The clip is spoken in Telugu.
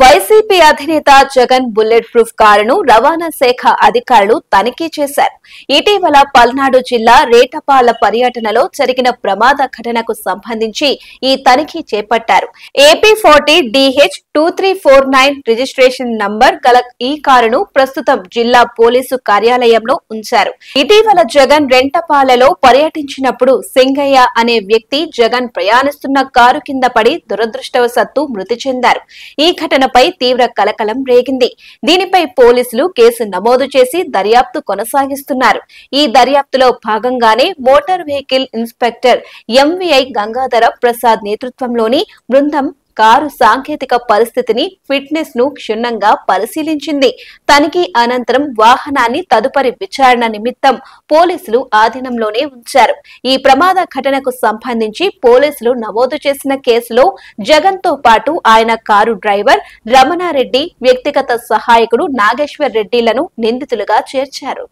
వైసీపీ అధినేత జగన్ బుల్లెట్ ప్రూఫ్ కారును రవాణా శాఖ అధికారులు తనిఖీ చేశారు. ఇటీవల పల్నాడు జిల్లా రేటపాల పర్యటనలో జరిగిన ప్రమాద ఘటనకు సంబంధించి ఈ తనిఖీ చేపట్టారు. ఏపీ 40 DH 2349 రిజిస్ట్రేషన్ నంబర్ గల ఈ కారును ప్రస్తుతం జిల్లా పోలీసు కార్యాలయంలో ఉంచారు. ఇటీవల జగన్ రెంటపాలలో పర్యటించినప్పుడు సింగయ్య అనే వ్యక్తి జగన్ ప్రయాణిస్తున్న కారు కింద పడి దురదృష్టవశాత్తు మృతి చెందారు. ఈ ఘటనపై తీవ్ర కలకలం రేగింది. దీనిపై పోలీసులు కేసు నమోదు చేసి దర్యాప్తు కొనసాగిస్తున్నారు. ఈ దర్యాప్తులో భాగంగానే motor vehicle inspector MVI Gangadhara Prasad నేతృత్వంలోని బృందం కారు సాంకేతిక పరిస్థితిని, ఫిట్నెస్ ను క్షుణ్ణంగా పరిశీలించింది. తనిఖీ అనంతరం వాహనాన్ని తదుపరి విచారణ నిమిత్తం పోలీసులు ఆధీనంలోనే ఉంచారు. ఈ ప్రమాద ఘటనకు సంబంధించి పోలీసులు నమోదు చేసిన కేసులో జగన్ తో పాటు ఆయన కారు డ్రైవర్ రమణారెడ్డి, వ్యక్తిగత సహాయకుడు నాగేశ్వర్ రెడ్డిలను నిందితులుగా చేర్చారు.